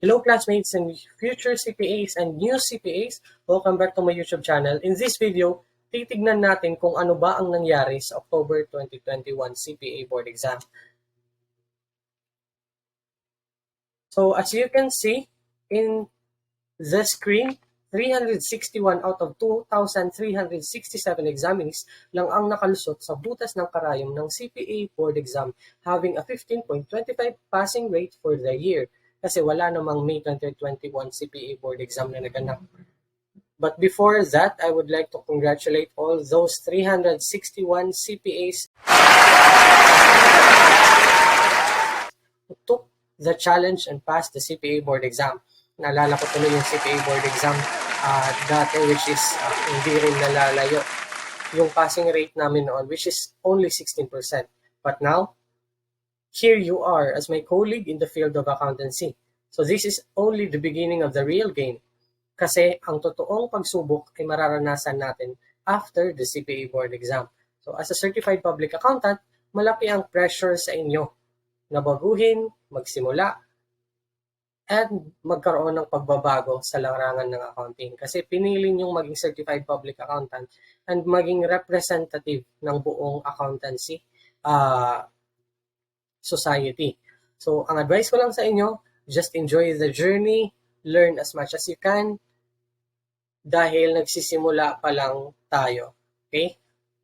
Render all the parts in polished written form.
Hello classmates and future CPAs and new CPAs, welcome back to my YouTube channel. In this video, titignan natin kung ano ba ang nangyari sa October 2021 CPA board exam. So as you can see in the screen, 361 out of 2,367 examinees lang ang nakalusot sa butas ng karayom ng CPA board exam, having a 15.25 passing rate for the year. Kasi wala namang May 2021 CPA board exam na naganap. But before that, I would like to congratulate all those 361 CPAs who took the challenge and passed the CPA board exam. Naalala ko tuloy yung CPA board exam dati, which is hindi rin nalalayo yung passing rate namin noon, which is only 16%. But now, here you are as my colleague in the field of accountancy. So this is only the beginning of the real game. Kasi ang totoong pagsubok ay mararanasan natin after the CPA board exam. So as a certified public accountant, malaki ang pressure sa inyo na baguhin, magsimula, and magkaroon ng pagbabago sa larangan ng accounting. Kasi pinili niyong maging certified public accountant and maging representative ng buong accountancy society. So ang advice ko lang sa inyo, just enjoy the journey, learn as much as you can, dahil nagsisimula pa lang tayo. Okay?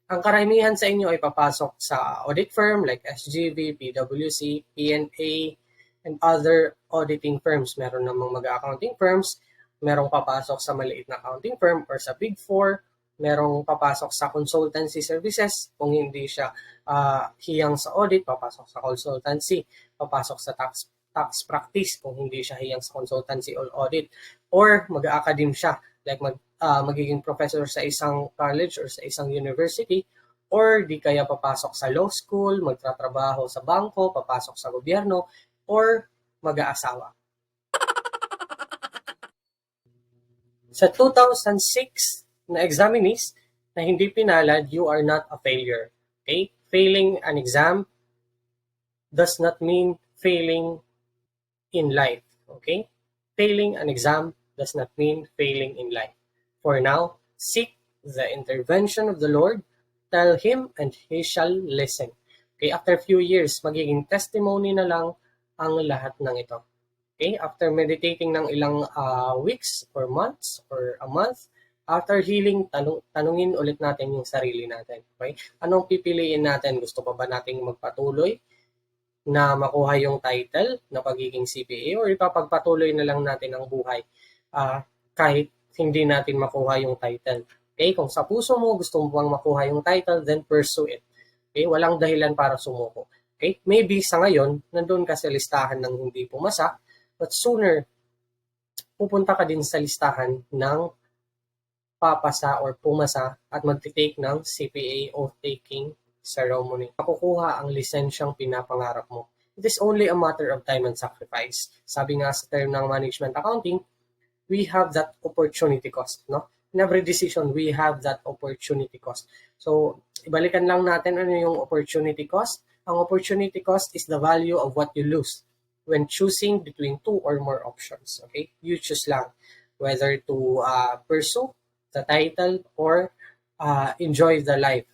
Ang karamihan sa inyo ay papasok sa audit firm like SGV, PwC, PNA, and other auditing firms. Meron namang mag-accounting firms, merong papasok sa maliit na accounting firm or sa Big Four, merong papasok sa consultancy services, kung hindi siya hiyang sa audit, papasok sa consultancy, papasok sa tax practice kung hindi siya hiyang sa consultancy or audit, or mag-academe siya, like magiging professor sa isang college or sa isang university, or di kaya papasok sa law school, magtatrabaho sa bangko, papasok sa gobyerno, or mag-aasawa. Sa 2006 na examinees na hindi pinalad, you are not a failure. Okay? Failing an exam does not mean failing in life. Okay? Failing an exam does not mean failing in life. For now, seek the intervention of the Lord, tell Him, and He shall listen. Okay, after a few years, magiging testimony na lang ang lahat ng ito. Okay, after meditating ng ilang weeks or months or a month, after healing, tanungin ulit natin yung sarili natin. Okay? Anong pipiliin natin? Gusto pa ba nating magpatuloy na makuha yung title na pagiging CPA, or ipapagpatuloy na lang natin ang buhay kahit hindi natin makuha yung title. Okay? Kung sa puso mo gusto mo bang makuha yung title, then pursue it. Okay? Walang dahilan para sumuko. Okay? Maybe sa ngayon, nandun ka sa listahan ng hindi pumasa, but sooner, pupunta ka din sa listahan ng papasa or pumasa at magtitake ng CPA oath-taking ceremony. Makukuha ang lisensyang pinapangarap mo. It is only a matter of time and sacrifice. Sabi nga sa term ng management accounting, we have that opportunity cost, no? In every decision, we have that opportunity cost. So, ibalikan lang natin ano yung opportunity cost. Ang opportunity cost is the value of what you lose when choosing between two or more options. Okay? You choose lang whether to pursue the title or enjoy the life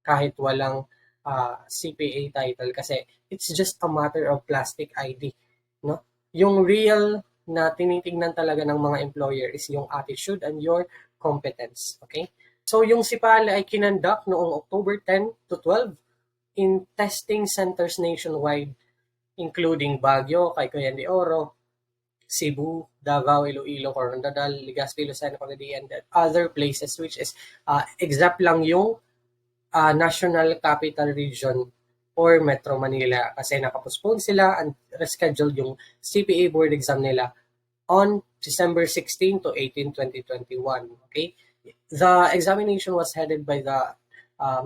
kahit walang CPA title, kasi it's just a matter of plastic ID, no? Yung real na tinitingnan talaga ng mga employer is yung attitude and your competence. Okay? So yung SIPALE ay kinonduct noong October 10 to 12 in testing centers nationwide, including Baguio, Cagayan de Oro, Cebu, Davao, Iloilo, Coronadal, Legazpi, Lucena, Pagadian, and other places, which is exact lang yung National Capital Region or Metro Manila, kasi nakapospone sila and rescheduled yung CPA board exam nila on December 16 to 18, 2021. Okay? The examination was headed by the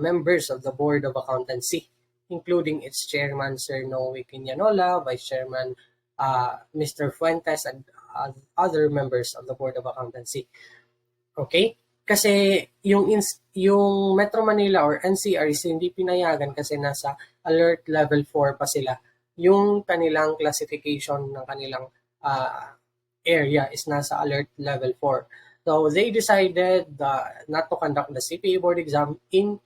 members of the Board of Accountancy, including its chairman, Sir Noe Quinanola, Vice Chairman Mr. Fuentes, and other members of the Board of Accountancy. Okay? Kasi yung Metro Manila or NCR is hindi pinayagan kasi nasa alert level 4 pa sila. Yung kanilang classification ng kanilang area is nasa alert level 4. So they decided not to conduct the CPA board exam in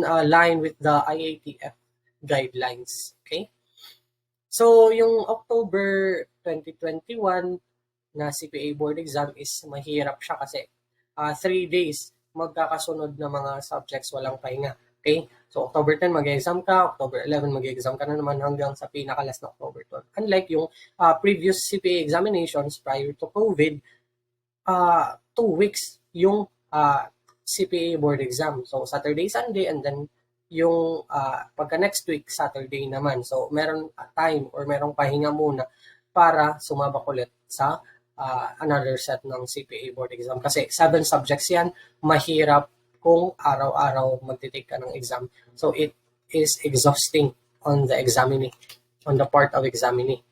line with the IATF guidelines. Okay? So yung October 2021 na CPA board exam is mahirap siya kasi 3 days magkakasunod na mga subjects walang pahinga. Okay? So October 10 mag-exam ka, October 11 mag-exam ka na naman hanggang sa pinakalas na October 12. Unlike yung previous CPA examinations prior to COVID, 2 weeks yung CPA board exam. So Saturday, Sunday, and then yung pagka next week, Saturday naman. So meron time or merong pahinga muna para sumabak ulit sa another set ng CPA board exam. Kasi 7 subjects yan, mahirap kung araw-araw magtitake ka ng exam. So it is exhausting on the examinee, on the part of examinee.